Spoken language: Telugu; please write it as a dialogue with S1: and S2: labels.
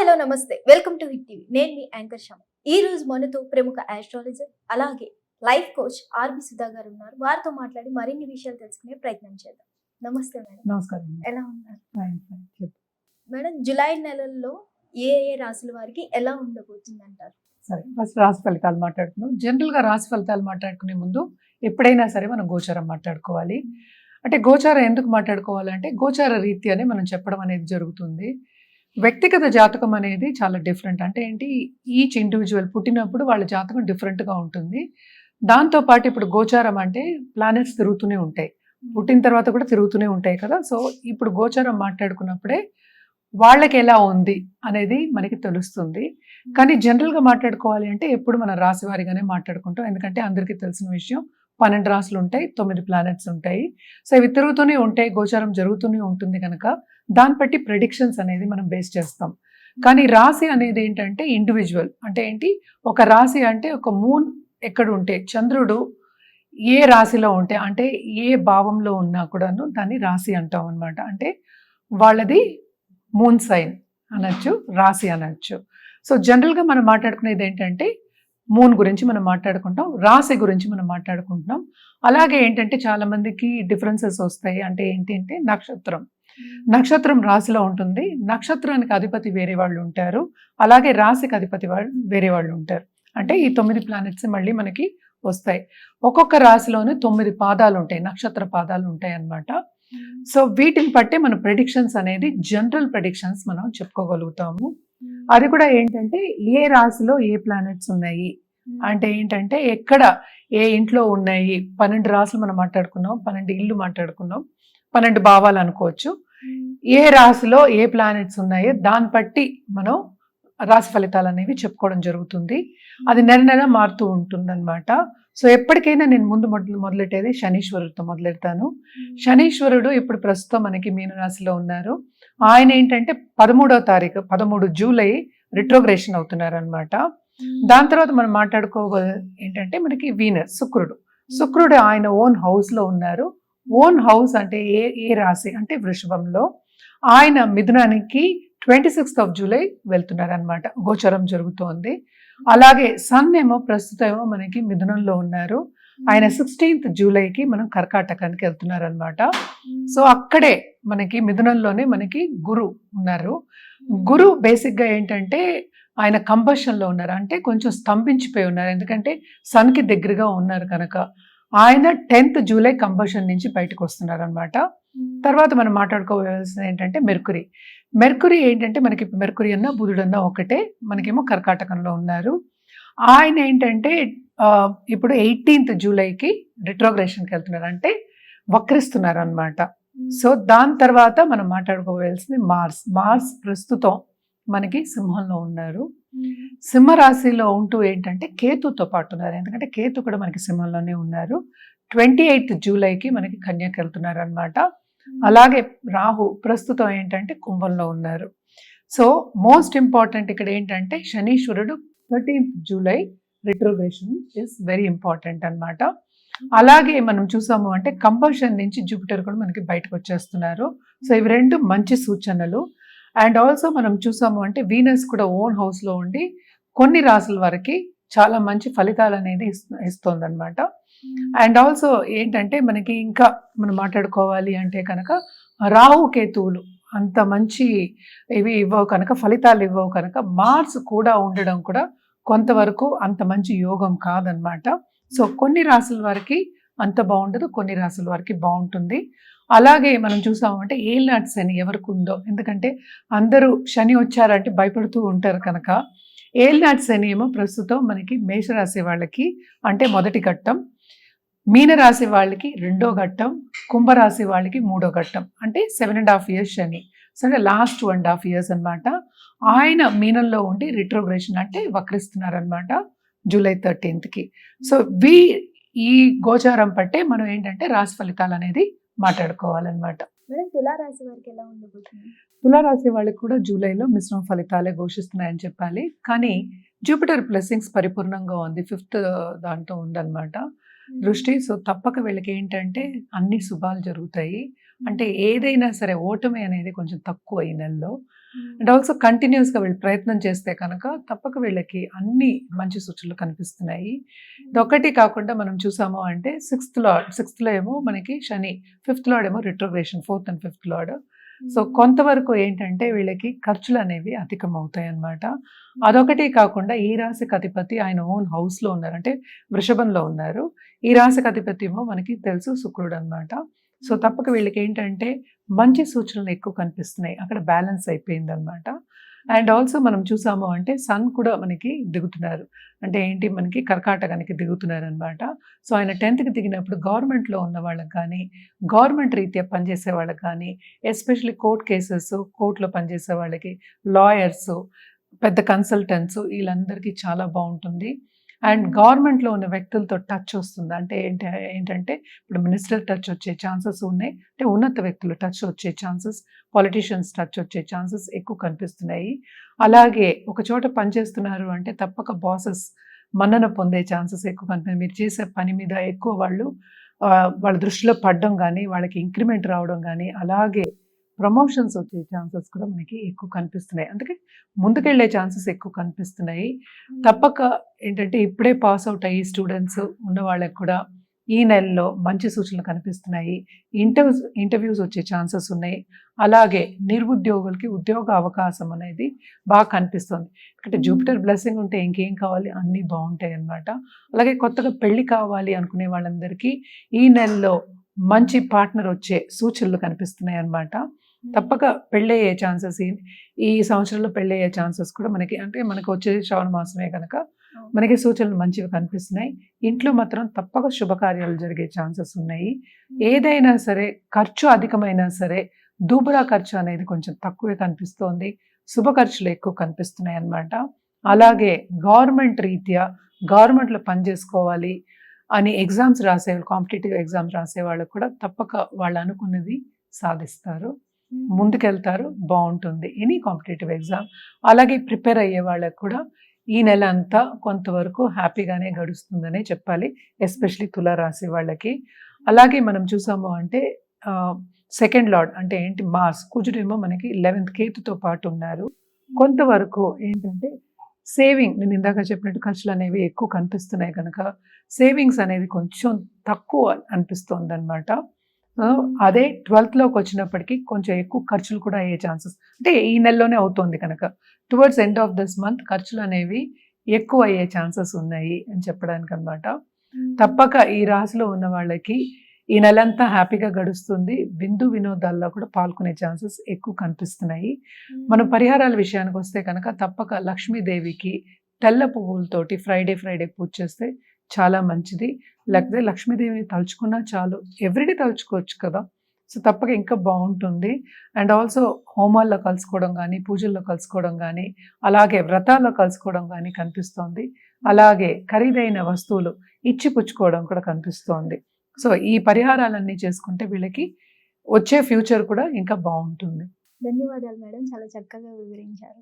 S1: హలో నమస్తే వెల్కమ్ టు హిట్ టీవీ. నేను మీ యాంకర్ శమ. ఈ రోజు మనతో ప్రముఖ ఆస్ట్రాలజర్ అలాగే లైఫ్ కోచ్ ఆర్బి సుధా గారు ఉన్నారు. వారితో మాట్లాడి మరిన్ని విషయాలు తెలుసుకునే ప్రయత్నం చేద్దాం. నమస్తే మేడం.
S2: నమస్కారం.
S1: ఎలా ఉన్నారు
S2: ఫైన్ ఫైన్ చెప్పు.
S1: మేడం? జూలై నెలల్లో ఏ ఏ రాశుల వారికి ఎలా ఉండబోతుంది అంటారు?
S2: సరే, ఫస్ట్ రాశి ఫలితాలు మాట్లాడుకుందాం. జనరల్గా రాశి ఫలితాలు మాట్లాడుకునే ముందు ఎప్పుడైనా సరే మనం గోచారం మాట్లాడుకోవాలి. అంటే గోచారం ఎందుకు మాట్లాడుకోవాలంటే గోచార రీత్యానే మనం చెప్పడం అనేది జరుగుతుంది. వ్యక్తిగత జాతకం అనేది చాలా డిఫరెంట్. అంటే ఏంటి, ఈచ్ ఇండివిజువల్ పుట్టినప్పుడు వాళ్ళ జాతకం డిఫరెంట్గా ఉంటుంది. దాంతోపాటు ఇప్పుడు గోచారం అంటే ప్లానెట్స్ తిరుగుతూనే ఉంటాయి, పుట్టిన తర్వాత కూడా తిరుగుతూనే ఉంటాయి కదా. సో ఇప్పుడు గోచారం మాట్లాడుకున్నప్పుడే వాళ్ళకి ఎలా ఉంది అనేది మనకి తెలుస్తుంది. కానీ జనరల్గా మాట్లాడుకోవాలి అంటే ఎప్పుడు మన రాశి వారిగానే మాట్లాడుకుంటాం. ఎందుకంటే అందరికీ తెలిసిన విషయం, 12 రాశులు ఉంటాయి, 9 ప్లానెట్స్ ఉంటాయి. సో ఇవి తిరుగుతూనే ఉంటాయి, గోచారం జరుగుతూనే ఉంటుంది కనుక దాన్ని బట్టి ప్రెడిక్షన్స్ అనేది మనం బేస్ చేస్తాం. కానీ రాశి అనేది ఏంటంటే ఇండివిజువల్. అంటే ఏంటి, ఒక రాశి అంటే ఒక మూన్ ఎక్కడ ఉంటే, చంద్రుడు ఏ రాశిలో ఉంటే, అంటే ఏ భావంలో ఉన్నా కూడాను దాన్ని రాశి అంటాం అనమాట. అంటే వాళ్ళది మూన్ సైన్ అనొచ్చు, రాశి అనొచ్చు. సో జనరల్గా మనం మాట్లాడుకునేది ఏంటంటే మూన్ గురించి మనం మాట్లాడుకుంటాం, రాశి గురించి మనం మాట్లాడుకుంటున్నాం. అలాగే ఏంటంటే చాలా మందికి డిఫరెన్సెస్ వస్తాయి. అంటే ఏంటి అంటే నక్షత్రం రాశిలో ఉంటుంది, నక్షత్రానికి అధిపతి వేరే వాళ్ళు ఉంటారు, అలాగే రాశికి అధిపతి వాళ్ళు వేరే వాళ్ళు ఉంటారు. అంటే ఈ 9 ప్లానెట్స్ మళ్ళీ మనకి వస్తాయి. ఒక్కొక్క రాశిలోనే 9 పాదాలు ఉంటాయి, నక్షత్ర పాదాలు ఉంటాయి అన్నమాట. సో వీటిని బట్టే మన ప్రెడిక్షన్స్ అనేది జనరల్ ప్రెడిక్షన్స్ మనం చెప్పుకోగలుగుతాము. అది కూడా ఏంటంటే ఏ రాశిలో ఏ ప్లానెట్స్ ఉన్నాయి, అంటే ఏంటంటే ఎక్కడ ఏ ఇంట్లో ఉన్నాయి. 12 రాశులు మనం మాట్లాడుకున్నాం, 12 ఇళ్ళు మాట్లాడుకున్నాం, 12 భావాలు అనుకోవచ్చు. ఏ రాశిలో ఏ ప్లానెట్స్ ఉన్నాయో దాన్ని బట్టి మనం రాశి ఫలితాలు అనేవి చెప్పుకోవడం జరుగుతుంది. అది నెల మారుతూ ఉంటుంది అనమాట. సో ఎప్పటికైనా నేను ముందు మొదలెట్టేది శనీశ్వరుడితో మొదలెడతాను. శనీశ్వరుడు ఇప్పుడు ప్రస్తుతం మనకి మీనరాశిలో ఉన్నారు. ఆయన ఏంటంటే 13వ తారీఖు 13 జూలై రిట్రోగ్రేషన్ అవుతున్నారు అనమాట. దాని తర్వాత మనం మాట్లాడుకోవాలి ఏంటంటే మనకి వీనస్, శుక్రుడు ఆయన ఓన్ హౌస్లో ఉన్నారు. ఓన్ హౌస్ అంటే ఏ రాశి అంటే వృషభంలో. ఆయన మిథునానికి 26th జూలై వెళ్తున్నారు అనమాట, గోచరం జరుగుతోంది. అలాగే సన్ ఏమో ప్రస్తుతం ఏమో మనకి మిథునంలో ఉన్నారు. ఆయన 16th జూలైకి మనం కర్కాటకానికి వెళ్తున్నారు అనమాట. సో అక్కడే మనకి మిథునంలోనే మనకి గురు ఉన్నారు. గురు బేసిక్గా ఏంటంటే ఆయన కంబషన్లో ఉన్నారు, అంటే కొంచెం స్తంభించిపోయి ఉన్నారు. ఎందుకంటే సన్కి దగ్గరగా ఉన్నారు కనుక. ఆయన 10th జూలై కంబషన్ నుంచి బయటకు వస్తున్నారు అనమాట. తర్వాత మనం మాట్లాడుకోవాల్సింది ఏంటంటే మెర్కురీ ఏంటంటే మనకి మెర్కురీ అన్నా బుధుడన్నా ఒకటే, మనకేమో కర్కాటకంలో ఉన్నారు. ఆయన ఏంటంటే ఇప్పుడు 18th జూలైకి రిట్రోగ్రేషన్కి వెళ్తున్నారు, అంటే వక్రిస్తున్నారు అనమాట. సో దాని తర్వాత మనం మాట్లాడుకోవాల్సింది మార్స్ ప్రస్తుతం మనకి సింహంలో ఉన్నారు. సింహరాశిలో ఉంటూ ఏంటంటే కేతుతో పాటు ఉన్నారు, ఎందుకంటే కేతు కూడా మనకి సింహంలోనే ఉన్నారు. 28th జూలైకి మనకి కన్యకి వెళ్తున్నారు అనమాట. అలాగే రాహు ప్రస్తుతం ఏంటంటే కుంభంలో ఉన్నారు. సో మోస్ట్ ఇంపార్టెంట్ ఇక్కడ ఏంటంటే శనీశ్వరుడు 13th July retrogression is very important అనమాట. అలాగే మనం చూసాము అంటే కంబషన్ నుంచి జూపిటర్ కూడా మనకి బయటకు వచ్చేస్తున్నారు. సో ఇవి రెండు మంచి సూచనలు. అండ్ ఆల్సో మనం చూసాము అంటే వీనస్ కూడా ఓన్ హౌస్లో ఉండి కొన్ని రాసుల వరకు చాలా మంచి ఫలితాలు అనేది ఇస్తుంది అనమాట. అండ్ ఆల్సో ఏంటంటే మనకి ఇంకా మనం మాట్లాడుకోవాలి అంటే కనుక రాహు కేతువులు అంత మంచి ఇవి ఇవ్వవు కనుక, ఫలితాలు ఇవ్వవు కనుక, మార్స్ కూడా ఉండడం కూడా కొంతవరకు అంత మంచి యోగం కాదనమాట. సో కొన్ని రాసుల వారికి అంత బాగుండదు, కొన్ని రాసుల వారికి బాగుంటుంది. అలాగే మనం చూసామంటే ఏలినాటి శని ఎవరికి ఉందో, ఎందుకంటే అందరూ శని వచ్చారంటే భయపడుతూ ఉంటారు కనుక, ఏలినాటి శని ఏమో ప్రస్తుతం మనకి మేషరాశి వాళ్ళకి అంటే మొదటి ఘట్టం, మీనరాశి వాళ్ళకి 2వ ఘట్టం, కుంభరాశి వాళ్ళకి 3వ ఘట్టం, అంటే 7.5 years శని. సో అంటే లాస్ట్ 1.5 years అనమాట. ఆయన మీనంలో ఉండి రిట్రోగ్రేషన్ అంటే వక్రిస్తున్నారు అనమాట జూలై 13th. సో ఈ గోచారం పట్టే మనం ఏంటంటే రాశి ఫలితాలు అనేది మాట్లాడుకోవాలన్నమాట.
S1: మేడం, తులారాశి వారికి ఎలా ఉండబోతుంది?
S2: తులారాశి వాళ్ళకి కూడా జూలైలో మిశ్రమ ఫలితాలే ఘోషిస్తున్నాయని చెప్పాలి. కానీ జూపిటర్ బ్లెస్సింగ్స్ పరిపూర్ణంగా ఉంది, 5th దాంట్లో ఉందన్నమాట. దృష్టి. సో తప్పక వీళ్ళకి ఏంటంటే అన్ని శుభాలు జరుగుతాయి. అంటే ఏదైనా సరే ఓటమి అనేది కొంచెం తక్కువ ఈ నెలలో. అండ్ ఆల్సో కంటిన్యూస్గా వీళ్ళు ప్రయత్నం చేస్తే కనుక తప్పక వీళ్ళకి అన్ని మంచి సూచనలు కనిపిస్తున్నాయి. ఇదొక్కటి కాకుండా మనం చూసాము అంటే సిక్స్త్లో ఏమో మనకి శని, ఫిఫ్త్ లార్డ్ ఏమో retrogression, fourth and fifth lord. So కొంతవరకు ఏంటంటే వీళ్ళకి ఖర్చులు అనేవి అధికమవుతాయి అన్నమాట. అదొకటి కాకుండా ఈ రాశికి అధిపతి ఆయన ఓన్ హౌస్లో ఉన్నారు, అంటే వృషభంలో ఉన్నారు. ఈ రాశికి అధిపతి ఏమో మనకి తెలుసు శుక్రుడు అన్నమాట. సో తప్పక వీళ్ళకి ఏంటంటే మంచి సూచనలు ఎక్కువ కనిపిస్తున్నాయి, అక్కడ బ్యాలెన్స్ అయిపోయింది అనమాట. అండ్ ఆల్సో మనం చూసాము అంటే సన్ కూడా మనకి దిగుతున్నారు, అంటే ఏంటి మనకి కర్కాటకానికి దిగుతున్నారు అనమాట. సో ఆయన 10th దిగినప్పుడు గవర్నమెంట్లో ఉన్న వాళ్ళకి కానీ, గవర్నమెంట్ రీత్యా పనిచేసే వాళ్ళకి కానీ, ఎస్పెషల్లీ కోర్ట్ కేసెస్, కోర్టులో పనిచేసే వాళ్ళకి, లాయర్స్, పెద్ద కన్సల్టెంట్స్, వీళ్ళందరికీ చాలా బాగుంటుంది. అండ్ గవర్నమెంట్లో ఉన్న వ్యక్తులతో టచ్ వస్తుంది, అంటే ఏంటంటే ఇప్పుడు మినిస్టర్ టచ్ వచ్చే ఛాన్సెస్ ఉన్నాయి, అంటే ఉన్నత వ్యక్తులు టచ్ వచ్చే ఛాన్సెస్, పొలిటీషియన్స్ టచ్ వచ్చే ఛాన్సెస్ ఎక్కువ కనిపిస్తున్నాయి. అలాగే ఒక చోట పనిచేస్తున్నారు అంటే తప్పక బాసెస్ మన్నన పొందే ఛాన్సెస్ ఎక్కువ కనిపిస్తుంది. మీరు చేసే పని మీద ఎక్కువ వాళ్ళ దృష్టిలో పడడం కానీ, వాళ్ళకి ఇంక్రిమెంట్ రావడం కానీ, అలాగే ప్రమోషన్స్ వచ్చే ఛాన్సెస్ కూడా మనకి ఎక్కువ కనిపిస్తున్నాయి. అందుకే ముందుకెళ్ళే ఛాన్సెస్ ఎక్కువ కనిపిస్తున్నాయి. తప్పక ఏంటంటే ఇప్పుడే పాస్ అవుట్ అయ్యి స్టూడెంట్స్ ఉన్న వాళ్ళకి కూడా ఈ నెలలో మంచి సూచనలు కనిపిస్తున్నాయి. ఇంటర్వ్యూస్ వచ్చే ఛాన్సెస్ ఉన్నాయి. అలాగే నిరుద్యోగులకి ఉద్యోగ అవకాశం అనేది బాగా కనిపిస్తుంది. ఎందుకంటే జూపిటర్ బ్లెస్సింగ్ ఉంటే ఇంకేం కావాలి, అన్నీ బాగుంటాయి అన్నమాట. అలాగే కొత్తగా పెళ్లి కావాలి అనుకునే వాళ్ళందరికీ ఈ నెలలో మంచి పార్ట్నర్ వచ్చే సూచనలు కనిపిస్తున్నాయి అన్నమాట. తప్పక పెళ్ళయ్యే ఛాన్సెస్ ఈ సంవత్సరంలో పెళ్ళయ్యే ఛాన్సెస్ కూడా మనకి, అంటే మనకు వచ్చే శ్రావణ మాసమే కనుక మనకి సూచనలు మంచివి కనిపిస్తున్నాయి. ఇంట్లో మాత్రం తప్పక శుభకార్యాలు జరిగే ఛాన్సెస్ ఉన్నాయి. ఏదైనా సరే ఖర్చు అధికమైనా సరే దూబరా ఖర్చు అనేది కొంచెం తక్కువే కనిపిస్తోంది, శుభ ఖర్చులు ఎక్కువ కనిపిస్తున్నాయి అన్నమాట. అలాగే గవర్నమెంట్ రీత్యా గవర్నమెంట్లో పనిచేసుకోవాలి అని ఎగ్జామ్స్ రాసేవాళ్ళు, కాంపిటేటివ్ ఎగ్జామ్స్ రాసే వాళ్ళకు కూడా తప్పక వాళ్ళు అనుకున్నది సాధిస్తారు, ముందుకెళ్తారు, బాగుంటుంది ఎనీ కాంపిటేటివ్ ఎగ్జామ్. అలాగే ప్రిపేర్ అయ్యే వాళ్ళకు కూడా ఈ నెల అంతా కొంతవరకు హ్యాపీగానే గడుస్తుందనే చెప్పాలి, ఎస్పెషలీ తులారాశి వాళ్ళకి. అలాగే మనం చూసాము అంటే సెకండ్ లార్డ్ అంటే ఏంటి మార్స్, కుజుడేమో మనకి 11th కేతుతో పాటు ఉన్నారు. కొంతవరకు ఏంటంటే సేవింగ్, నేను ఇందాక చెప్పినట్టు ఖర్చులు అనేవి ఎక్కువ కనిపిస్తున్నాయి కనుక సేవింగ్స్ అనేది కొంచెం తక్కువ అనిపిస్తుంది అనమాట. అదే 12th వచ్చినప్పటికీ కొంచెం ఎక్కువ ఖర్చులు కూడా అయ్యే ఛాన్సెస్, అంటే ఈ నెలలోనే అవుతుంది కనుక towards end of this month ఖర్చులు అనేవి ఎక్కువ అయ్యే ఛాన్సెస్ ఉన్నాయి అని చెప్పడానికి అనమాట. తప్పక ఈ రాశిలో ఉన్న వాళ్ళకి ఈ నెలంతా హ్యాపీగా గడుస్తుంది. విందు వినోదాల్లో కూడా పాల్గొనే ఛాన్సెస్ ఎక్కువ కనిపిస్తున్నాయి. మనం పరిహారాల విషయానికి వస్తే కనుక తప్పక లక్ష్మీదేవికి తెల్ల పువ్వులతోటి ఫ్రైడే పూజ చేస్తే చాలా మంచిది. లేకపోతే లక్ష్మీదేవిని తలుచుకున్నా చాలు, ఎవ్రీడే తలుచుకోవచ్చు కదా, సో తప్పక ఇంకా బాగుంటుంది. అండ్ ఆల్సో హోమాల్లో కలుసుకోవడం కానీ, పూజల్లో కలుసుకోవడం కానీ, అలాగే వ్రతాల్లో కలుసుకోవడం కానీ కనిపిస్తోంది. అలాగే ఖరీదైన వస్తువులు ఇచ్చి పుచ్చుకోవడం కూడా కనిపిస్తోంది. సో ఈ పరిహారాలన్నీ చేసుకుంటే వీళ్ళకి వచ్చే ఫ్యూచర్ కూడా ఇంకా బాగుంటుంది.
S1: ధన్యవాదాలు మేడం, చాలా చక్కగా వివరించారు.